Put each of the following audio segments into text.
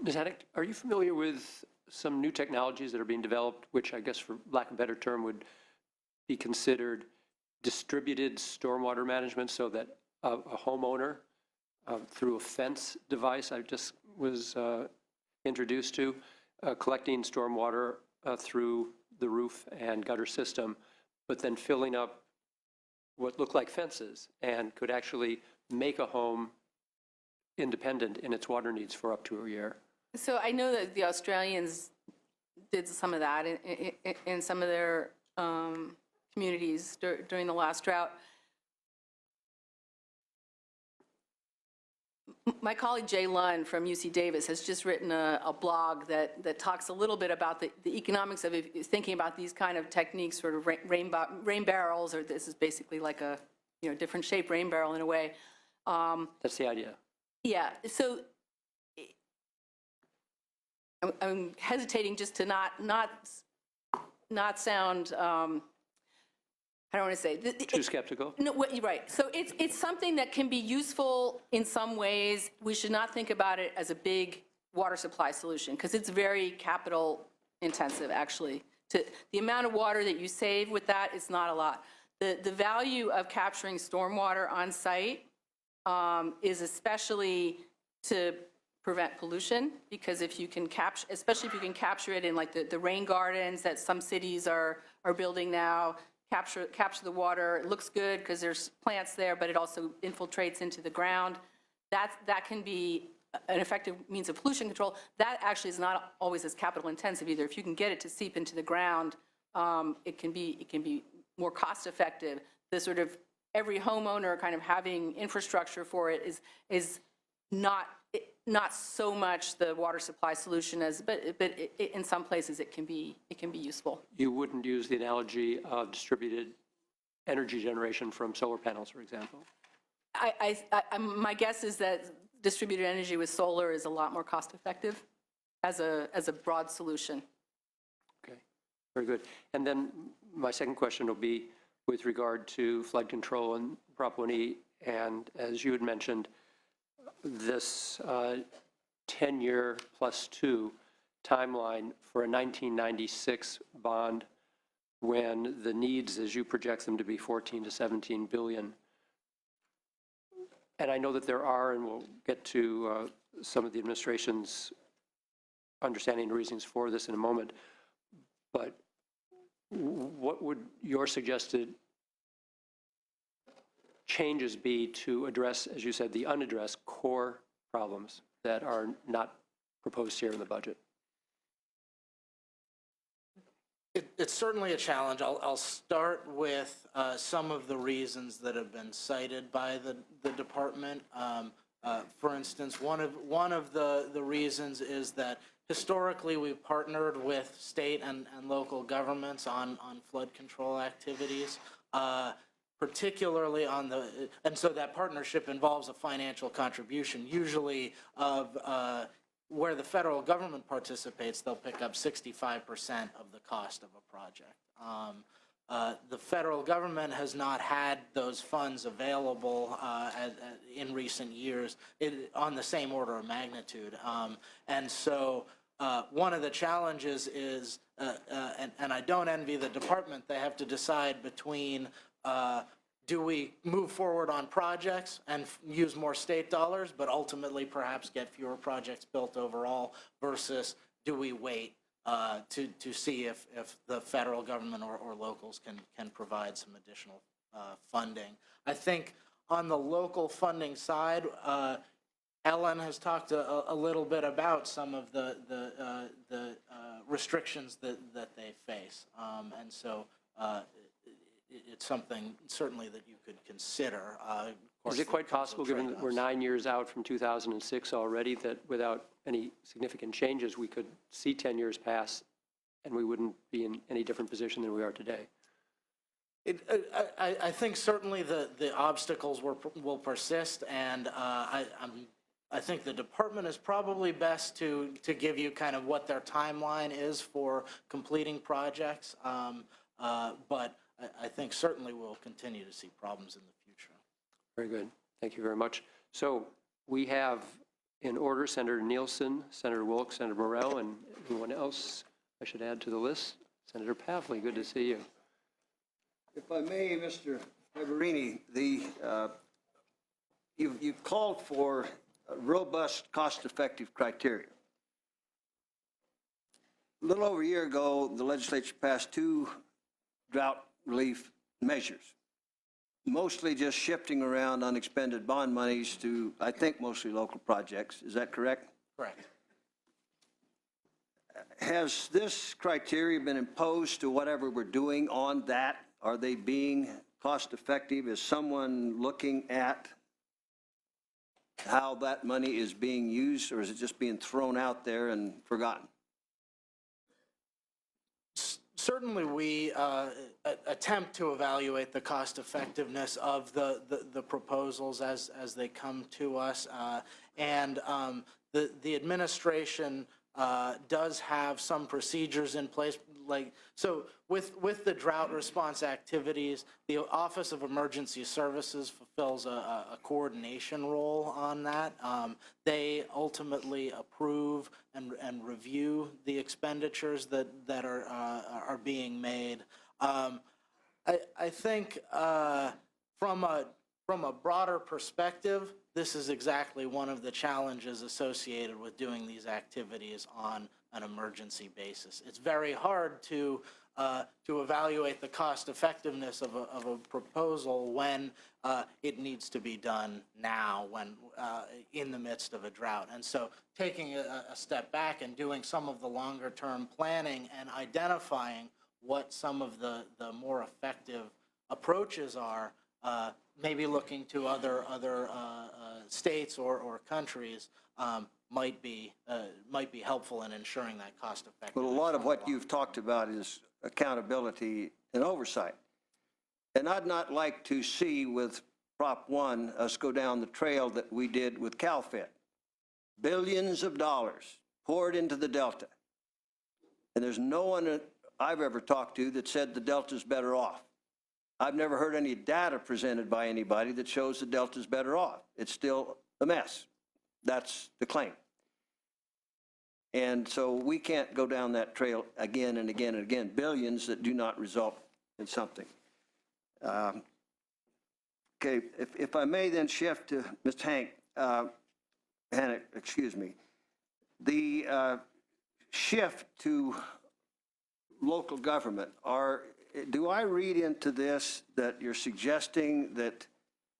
Ms. Haddock, are you familiar with some new technologies that are being developed, which I guess for lack of a better term would be considered distributed stormwater management, so that a homeowner through a fence device I just was introduced to, collecting stormwater through the roof and gutter system, but then filling up what look like fences and could actually make a home independent in its water needs for up to a year? So I know that the Australians did some of that in some of their communities during the last drought. My colleague Jay Lunn from UC Davis has just written a blog that talks a little bit about the economics of thinking about these kind of techniques, sort of rain barrels, or this is basically like a different shaped rain barrel in a way. That's the idea. Yeah. So I'm hesitating just to not sound. I don't want to say too skeptical. No, right. So it's something that can be useful in some ways. We should not think about it as a big water supply solution because it's very capital intensive. Actually, the amount of water that you save with that is not a lot. The value of capturing stormwater on site is especially to prevent pollution, because if you can capture, especially if you can capture it in like the rain gardens that some cities are building now. Capture the water. It looks good because there's plants there, but it also infiltrates into the ground. That can be an effective means of pollution control. That actually is not always as capital intensive either. If you can get it to seep into the ground, it can be more cost effective. The sort of every homeowner kind of having infrastructure for it is not so much the water supply solution as, but in some places it can be useful. You wouldn't use the analogy of distributed energy generation from solar panels, for example? My guess is that distributed energy with solar is a lot more cost effective as a broad solution. Okay, very good. And then my second question will be with regard to flood control in Prop 1E, and as you had mentioned, this 10-year plus 2 timeline for a 1996 bond when the needs, as you project them to be 14 to 17 billion. And I know that there are, and we'll get to some of the administration's understanding and reasons for this in a moment, but what would your suggested changes be to address, as you said, the unaddressed core problems that are not proposed here in the budget? It's certainly a challenge. I'll start with some of the reasons that have been cited by the department. For instance, one of the reasons is that historically we've partnered with state and local governments on flood control activities. Particularly on and so that partnership involves a financial contribution, usually of where the federal government participates, they'll pick up 65% of the cost of a project. The federal government has not had those funds available in recent years on the same order of magnitude. And so one of the challenges is, and I don't envy the department, they have to decide between do we move forward on projects and use more state dollars, but ultimately perhaps get fewer projects built overall, versus do we wait to see if the federal government or locals can provide some additional funding. I think on the local funding side, Ellen has talked a little bit about some of the restrictions that they face, and so it's something certainly that you could consider. Is it quite possible, given that we're 9 years out from 2006 already, that without any significant changes, we could see 10 years pass and we wouldn't be in any different position than we are today? I think certainly the obstacles will persist, and I think the department is probably best to give you kind of what their timeline is for completing projects, but I think certainly we'll continue to see problems in the future. Very good. Thank you very much. So we have in order, Senator Nielsen, Senator Wilk, Senator Morrell, and anyone else I should add to the list. Senator Pavley, good to see you. If I may, Mr. Everini, you've called for a robust, cost-effective criteria. A little over a year ago, the legislature passed 2 drought relief measures, mostly just shifting around unexpended bond monies to, I think, mostly local projects. Is that correct? Correct. Has this criteria been imposed to whatever we're doing on that? Are they being cost-effective? Is someone looking at how that money is being used, or is it just being thrown out there and forgotten? Certainly, we attempt to evaluate the cost effectiveness of the proposals as they come to us. The administration does have some procedures in place. So with the drought response activities, the Office of Emergency Services fulfills a coordination role on that. They ultimately approve and review the expenditures that are being made. I think from a broader perspective, this is exactly one of the challenges associated with doing these activities on an emergency basis. It's very hard to evaluate the cost effectiveness of a proposal when it needs to be done now, when in the midst of a drought. And so taking a step back and doing some of the longer term planning and identifying what some of the more effective approaches are, maybe looking to other states or countries might be helpful in ensuring that cost effectiveness. Well, a lot of what you've talked about is accountability and oversight. And I'd not like to see with Prop 1 us go down the trail that we did with CalFed. Billions of dollars poured into the Delta. And there's no one that I've ever talked to that said the Delta's better off. I've never heard any data presented by anybody that shows the Delta's better off. It's still a mess. That's the claim. And so we can't go down that trail again and again and again, billions that do not result in something. Okay, if I may then shift to Ms. Hannock, excuse me. The shift to local government, do I read into this that you're suggesting that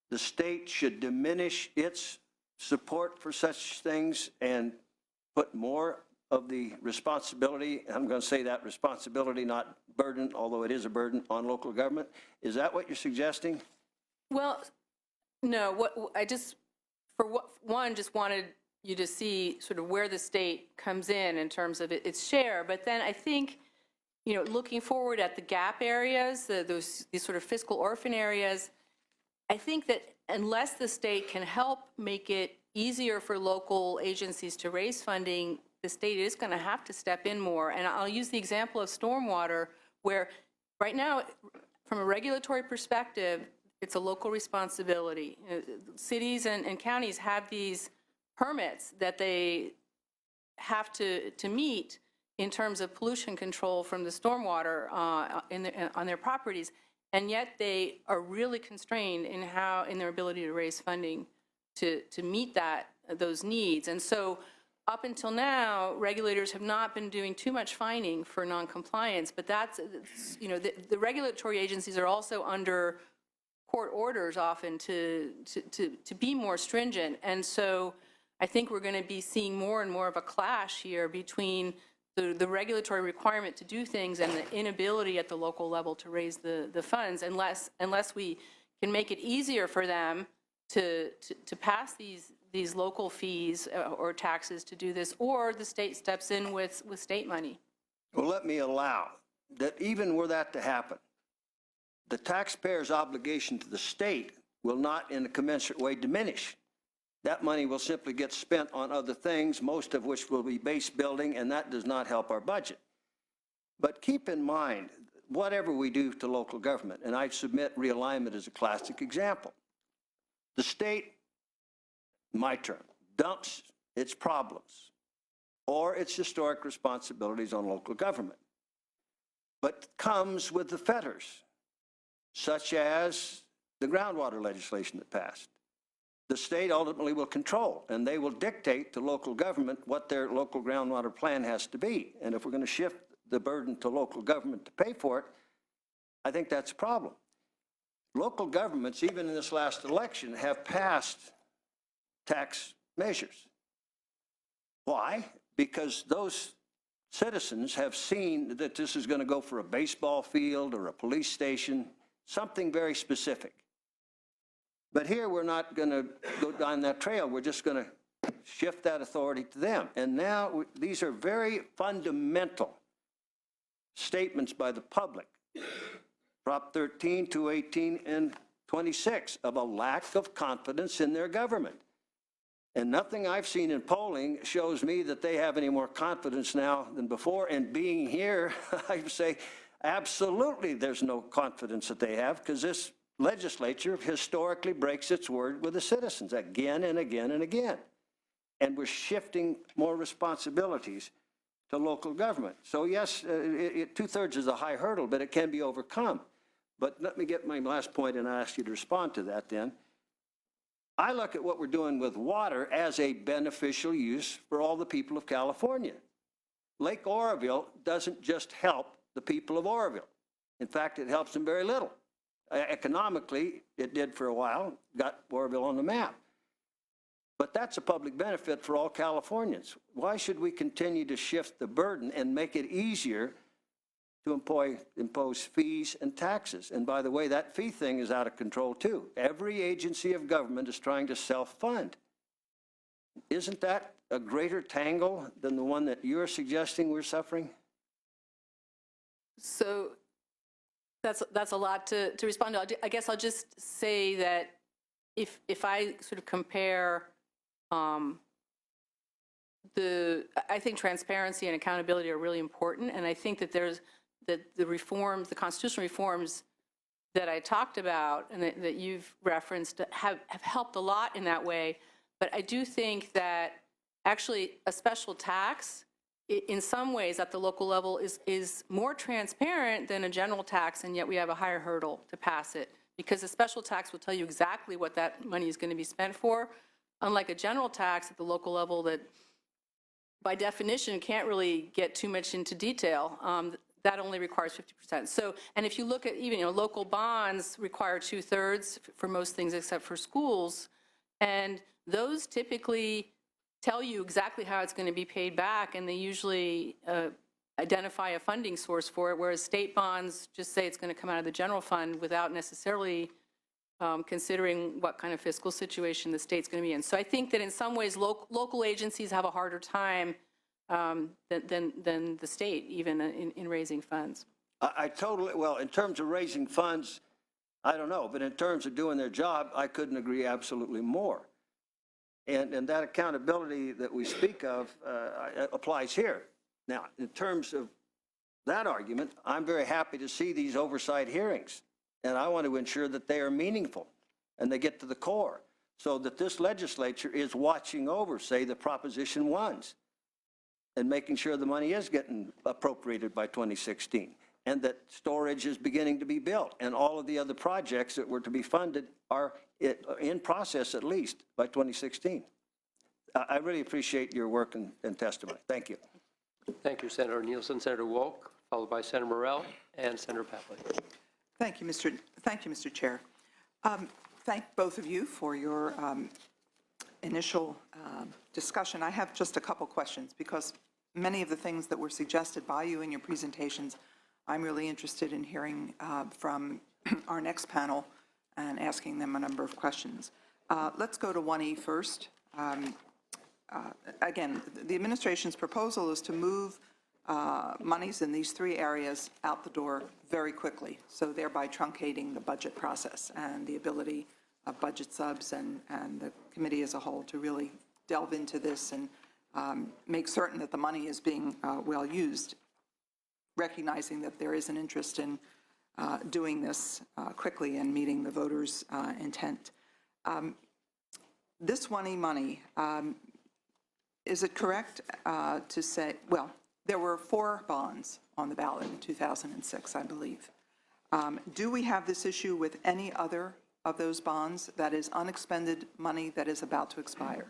the state should diminish its support for such things and put more of the responsibility, I'm going to say that responsibility, not burden, although it is a burden, on local government? Is that what you're suggesting? Well, no, just wanted you to see sort of where the state comes in terms of its share. But then I think, looking forward at the gap areas, these sort of fiscal orphan areas, I think that unless the state can help make it easier for local agencies to raise funding, the state is going to have to step in more. And I'll use the example of stormwater, where right now, from a regulatory perspective, it's a local responsibility. Cities and counties have these permits that they have to meet in terms of pollution control from the stormwater on their properties, and yet they are really constrained in their ability to raise funding to meet those needs. And so up until now, regulators have not been doing too much fining for noncompliance, but that's, the regulatory agencies are also under court orders often to be more stringent. And so I think we're going to be seeing more and more of a clash here between the regulatory requirement to do things and the inability at the local level to raise the funds, unless we can make it easier for them to pass these local fees or taxes to do this, or the state steps in with state money. Well, let me allow that even were that to happen, the taxpayer's obligation to the state will not in a commensurate way diminish. That money will simply get spent on other things, most of which will be base building, and that does not help our budget. But keep in mind, whatever we do to local government, and I submit realignment as a classic example, the state, my term, dumps its problems or its historic responsibilities on local government, but comes with the fetters, such as the groundwater legislation that passed. The state ultimately will control, and they will dictate to local government what their local groundwater plan has to be. And if we're going to shift the burden to local government to pay for it, I think that's a problem. Local governments, even in this last election, have passed tax measures. Why? Because those citizens have seen that this is going to go for a baseball field or a police station, something very specific. But here we're not going to go down that trail. We're just going to shift that authority to them. And now these are very fundamental statements by the public. Prop 13, 218, and 26 of a lack of confidence in their government. And nothing I've seen in polling shows me that they have any more confidence now than before. And being here, I say absolutely there's no confidence that they have, because this legislature historically breaks its word with the citizens again and again and again. And we're shifting more responsibilities to local government. So yes, 2/3 is a high hurdle, but it can be overcome. But let me get my last point, and I ask you to respond to that then. I look at what we're doing with water as a beneficial use for all the people of California. Lake Oroville doesn't just help the people of Oroville. In fact, it helps them very little. Economically, it did for a while, got Oroville on the map. But that's a public benefit for all Californians. Why should we continue to shift the burden and make it easier to impose fees and taxes? And by the way, that fee thing is out of control too. Every agency of government is trying to self-fund. Isn't that a greater tangle than the one that you're suggesting we're suffering? So that's a lot to respond to. I guess I'll just say that if I sort of compare I think transparency and accountability are really important, and I think that the reforms, the constitutional reforms that I talked about and that you've referenced have helped a lot in that way. But I do think that actually a special tax, in some ways at the local level, is more transparent than a general tax, and yet we have a higher hurdle to pass it, because a special tax will tell you exactly what that money is going to be spent for, unlike a general tax at the local level that by definition can't really get too much into detail. That only requires 50%. So, and if you look at even, local bonds require 2/3 for most things except for schools, and those typically tell you exactly how it's going to be paid back, and they usually identify a funding source for it, whereas state bonds just say it's going to come out of the general fund without necessarily considering what kind of fiscal situation the state's going to be in. So I think that in some ways local agencies have a harder time than the state, even in raising funds. I totally, well, in terms of raising funds, I don't know, but in terms of doing their job, I couldn't agree absolutely more. And that accountability that we speak of applies here. Now, in terms of that argument, I'm very happy to see these oversight hearings, and I want to ensure that they are meaningful and they get to the core, so that this legislature is watching over, say, the Proposition 1s, and making sure the money is getting appropriated by 2016, and that storage is beginning to be built, and all of the other projects that were to be funded are in process at least by 2016. I really appreciate your work and testimony. Thank you. Thank you, Senator Nielsen. Senator Wolk, followed by Senator Morell and Senator Papley. Thank you, Mr. Chair. Thank both of you for your initial discussion. I have just a couple questions, because many of the things that were suggested by you in your presentations, I'm really interested in hearing from our next panel and asking them a number of questions. Let's go to 1E first. Again, the administration's proposal is to move monies in these three areas out the door very quickly, so thereby truncating the budget process and the ability of budget subs and the committee as a whole to really delve into this and make certain that the money is being well used, recognizing that there is an interest in doing this quickly and meeting the voters' intent. This 1E money, Is it correct to say, well, there were 4 bonds on the ballot in 2006, I believe. Do we have this issue with any other of those bonds that is unexpended money that is about to expire?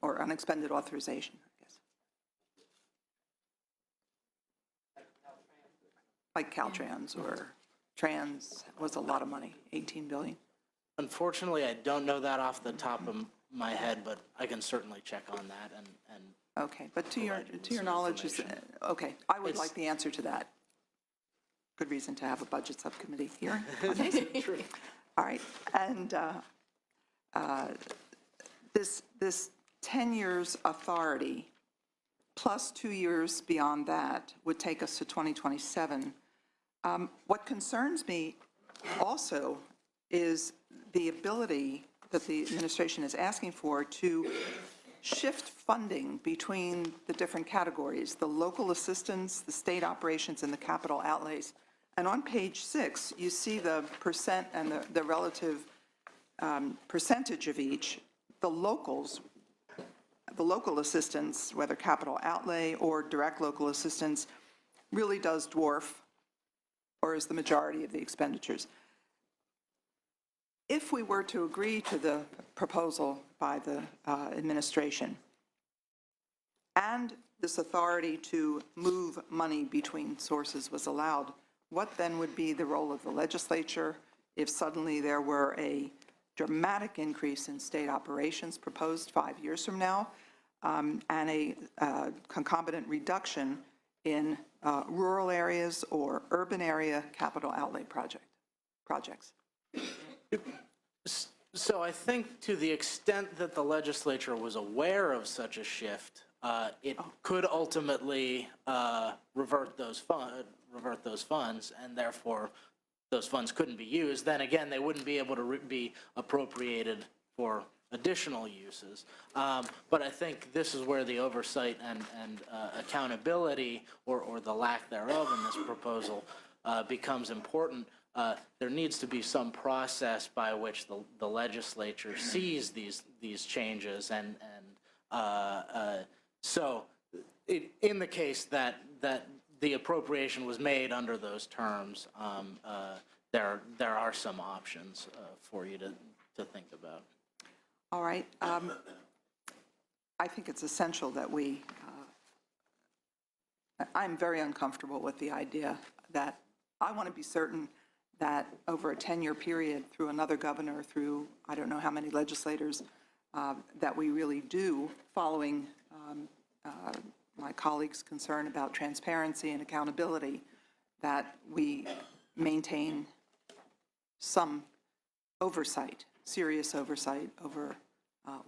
Or unexpended authorization, I guess? Like Caltrans or Trans was a lot of money, 18 billion. Unfortunately, I don't know that off the top of my head, but I can certainly check on that and Okay, but to your provide you with some knowledge, information. okay, I would It's- like the answer to that. Good reason to have a budget subcommittee hearing on this. All right, and this 10 years authority plus 2 years beyond that would take us to 2027. What concerns me also is the ability that the administration is asking for to shift funding between the different categories, the local assistance, the state operations, and the capital outlays. And on page 6, you see the percent and the relative percentage of each. The locals, the local assistance, whether capital outlay or direct local assistance, really does dwarf or is the majority of the expenditures. If we were to agree to the proposal by the administration and this authority to move money between sources was allowed, what then would be the role of the legislature if suddenly there were a dramatic increase in state operations proposed 5 years from now, and a concomitant reduction in rural areas or urban area capital outlay projects? So I think to the extent that the legislature was aware of such a shift, it could ultimately revert those funds, and therefore those funds couldn't be used. Then again, they wouldn't be able to be appropriated for additional uses. But I think this is where the oversight and accountability, or the lack thereof in this proposal, becomes important. There needs to be some process by which the legislature sees these changes, and so in the case that the appropriation was made under those terms, there are some options for you to think about. All right. I think it's essential that I'm very uncomfortable with the idea that I want to be certain that over a 10-year period, through another governor, through I don't know how many legislators, that we really do, following my colleagues' concern about transparency and accountability, that we maintain some oversight, serious oversight over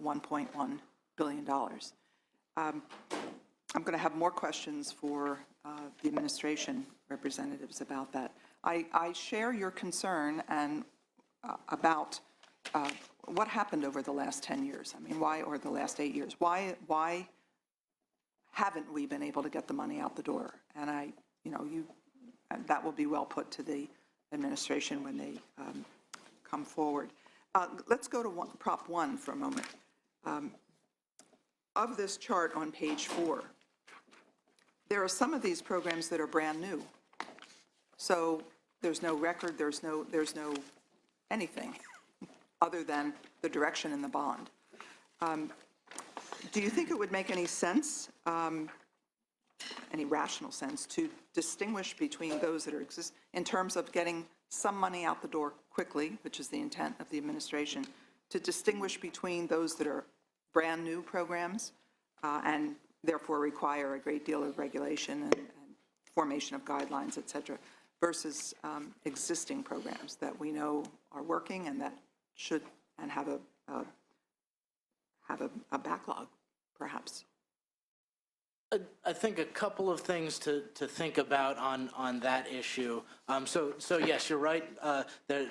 $1.1 billion. I'm going to have more questions for the administration representatives about that. I share your concern and about what happened over the last 10 years. I mean, why, or the last 8 years? Why haven't we been able to get the money out the door? And that will be well put to the administration when they come forward. Let's go to Prop 1 for a moment. Of this chart on page 4, there are some of these programs that are brand new. So there's no record, there's no anything other than the direction in the bond. Do you think it would make any sense, any rational sense, to distinguish between those that are in terms of getting some money out the door quickly, which is the intent of the administration, to distinguish between those that are brand new programs and therefore require a great deal of regulation and formation of guidelines, et cetera, versus existing programs that we know are working and that should and have a backlog, perhaps? I think a couple of things to think about on that issue. So yes, you're right.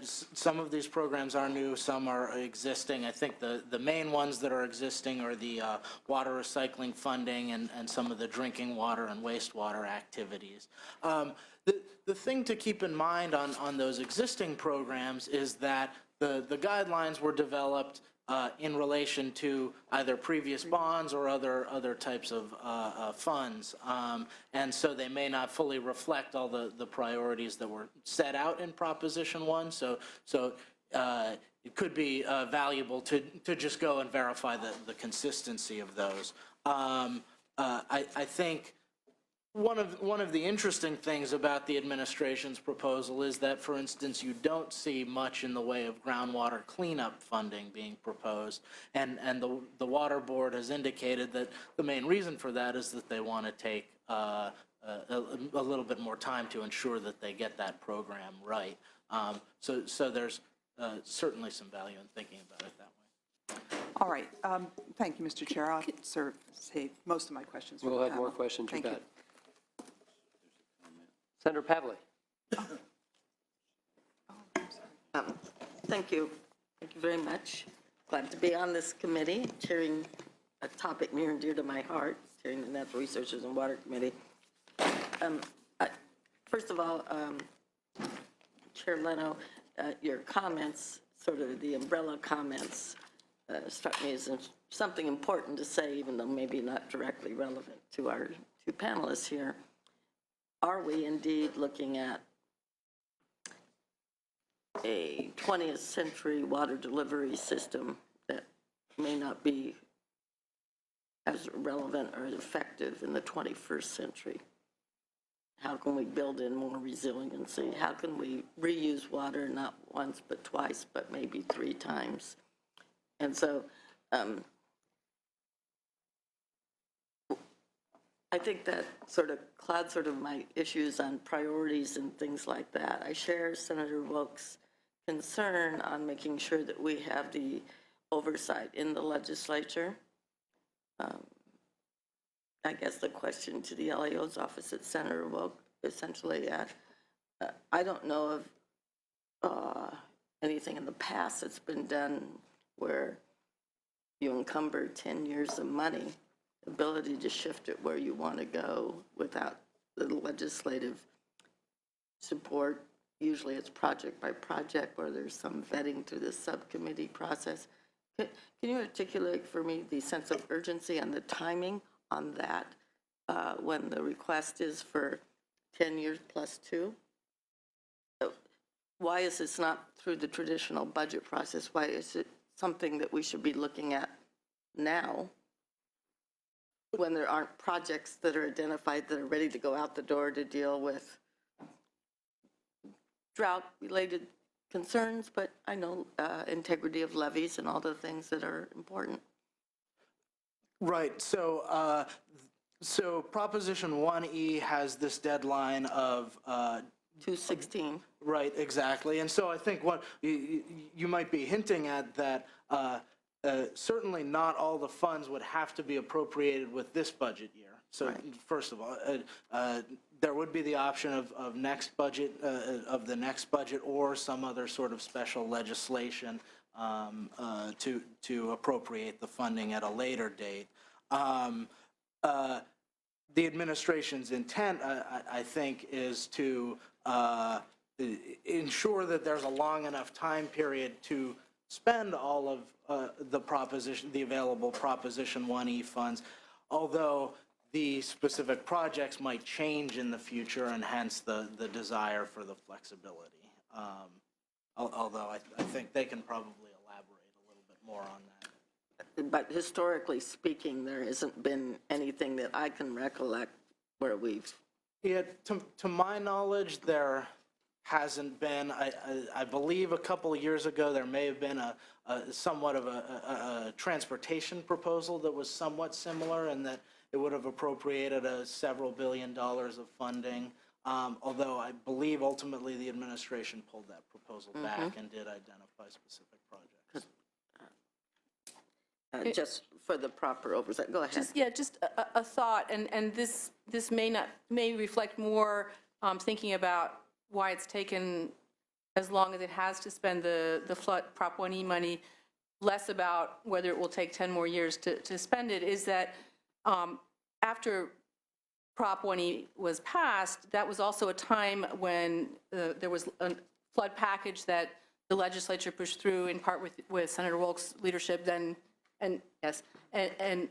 Some of these programs are new, some are existing. I think the main ones that are existing are the water recycling funding and some of the drinking water and wastewater activities. The thing to keep in mind on those existing programs is that the guidelines were developed in relation to either previous bonds or other types of funds. And so they may not fully reflect all the priorities that were set out in Proposition 1. So it could be valuable to just go and verify the consistency of those. I think one of the interesting things about the administration's proposal is that, for instance, you don't see much in the way of groundwater cleanup funding being proposed, and the Water Board has indicated that the main reason for that is that they want to take a little bit more time to ensure that they get that program right. So there's certainly some value in thinking about it that way. All right. Thank you, Mr. Chair. I'll save most of my questions. for We'll the have more panel. questions, you Thank bet. Senator Pavley. Thank you. Thank you very much. Glad to be on this committee, chairing a topic near and dear to my heart, chairing the Natural Resources and Water Committee. First of all, Chair Leno, your comments, sort of the umbrella comments, struck me as something important to say, even though maybe not directly relevant to our two panelists here. Are we indeed looking at a 20th century water delivery system that may not be as relevant or effective in the 21st century? How can we build in more resiliency? How can we reuse water not once but twice, but maybe 3 times? And so I think that sort of clouds sort of my issues on priorities and things like that. I share Senator Wilk's concern on making sure that we have the oversight in the legislature. I guess the question to the LAO's office at Senator Wilk, essentially, I don't know of anything in the past that's been done where you encumber 10 years of money, ability to shift it where you want to go without the legislative support. Usually it's project by project where there's some vetting through the subcommittee process. Can you articulate for me the sense of urgency and the timing on that when the request is for 10 years plus 2? Why is this not through the traditional budget process? Why is it something that we should be looking at now when there aren't projects that are identified that are ready to go out the door to deal with drought-related concerns, but I know integrity of levees and all the things that are important? Right. So Proposition 1E has this deadline of 2/16. Right, exactly. And so I think what you might be hinting at that certainly not all the funds would have to be appropriated with this budget year. So Right. First of all, there would be the option of next budget, of the next budget, or some other sort of special legislation to appropriate the funding at a later date. The administration's intent, I think, is to ensure that there's a long enough time period to spend all of the available Proposition 1E funds, although the specific projects might change in the future, and hence the desire for the flexibility. Although I think they can probably elaborate a little bit more on that. But historically speaking, there hasn't been anything that I can recollect where we've... Yeah, to my knowledge, there hasn't been. I believe a couple of years ago there may have been a somewhat of a transportation proposal that was somewhat similar, and that it would have appropriated several $1 billion of funding. Although I believe ultimately the administration pulled that proposal back and did identify specific projects. just for the proper oversight. Go ahead. Just a thought, and this may reflect more thinking about why it's taken as long as it has to spend the flood Prop 1E money, less about whether it will take 10 more years to spend it, is that after Prop 1E was passed, that was also a time when there was a flood package that the legislature pushed through in part with Senator Wolk's leadership then, and yes, and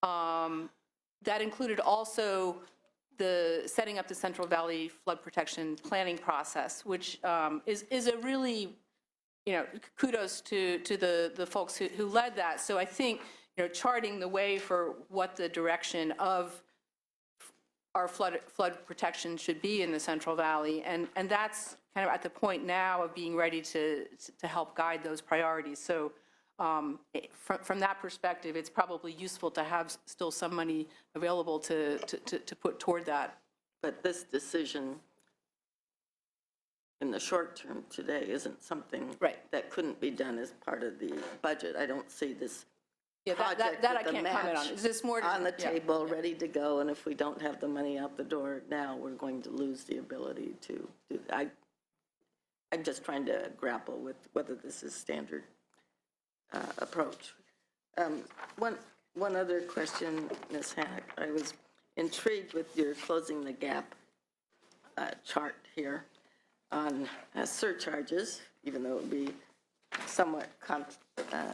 that included also the setting up the Central Valley Flood Protection Planning process, which is a really, kudos to the folks who led that. So I think, charting the way for what the direction of our flood protection should be in the Central Valley, and that's kind of at the point now of being ready to help guide those priorities. So from that perspective, it's probably useful to have still some money available to put toward that. But this decision in the short term today isn't something Right. that couldn't be done as part of the budget. I don't see this Yeah, project that I with the can't comment on. match Is this more on the yeah. table, ready to go, and if we don't have the money out the door now, we're going to lose the ability to do that. I'm just trying to grapple with whether this is standard approach. One other question, Ms. Hack. I was intrigued with your closing the gap chart here on surcharges, even though it would be somewhat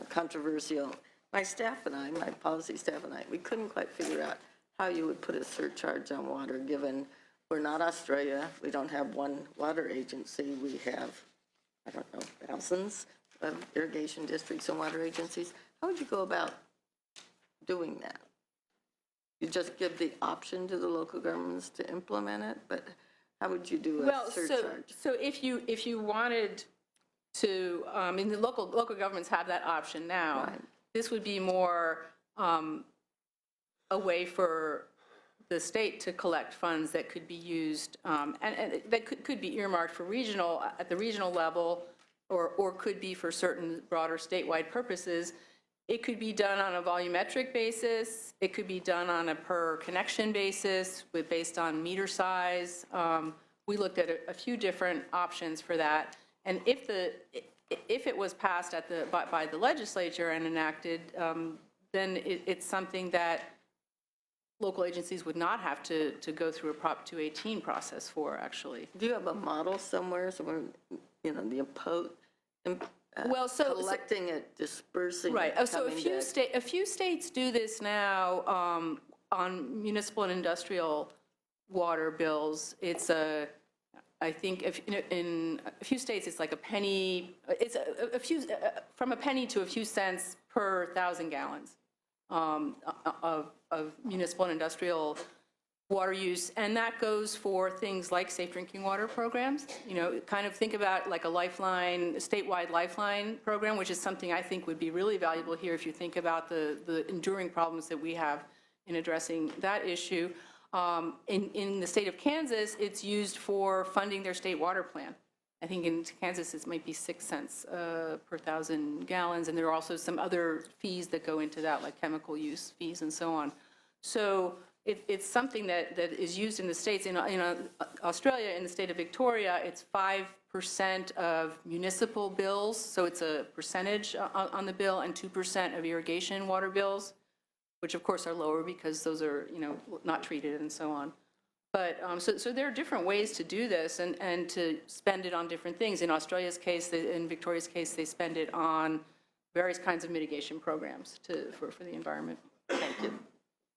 controversial. My staff and I, my policy staff and I, we couldn't quite figure out how you would put a surcharge on water, given we're not Australia, we don't have one water agency, we have, I don't know, thousands of irrigation districts and water agencies. How would you go about doing that? You just give the option to the local governments to implement it, but how would you do a surcharge? So if you wanted to, the local governments have that option now. Right. This would be more a way for the state to collect funds that could be used, and that could be earmarked for at the regional level, or could be for certain broader statewide purposes. It could be done on a volumetric basis. It could be done on a per connection basis based on meter size. We looked at a few different options for that. And if it was passed by the legislature and enacted, then it's something that local agencies would not have to go through a Prop 218 process for, actually. Do you have a model somewhere, the approach, collecting it, dispersing it? Right. So a few states do this now on municipal and industrial water bills. It's I think in a few states it's like a penny. It's a few from a penny to a few cents per 1,000 gallons of municipal and industrial water use, and that goes for things like safe drinking water programs. Kind of think about like a statewide lifeline program, which is something I think would be really valuable here if you think about the enduring problems that we have in addressing that issue. In the state of Kansas, it's used for funding their state water plan. I think in Kansas it might be 6 cents per 1,000 gallons, and there are also some other fees that go into that, like chemical use fees and so on. So it's something that is used in the states. In Australia, in the state of Victoria, it's 5% of municipal bills, so it's a percentage on the bill, and 2% of irrigation water bills, which of course are lower because those are not treated and so on. But so there are different ways to do this and to spend it on different things. In Australia's case, in Victoria's case, they spend it on various kinds of mitigation programs for the environment.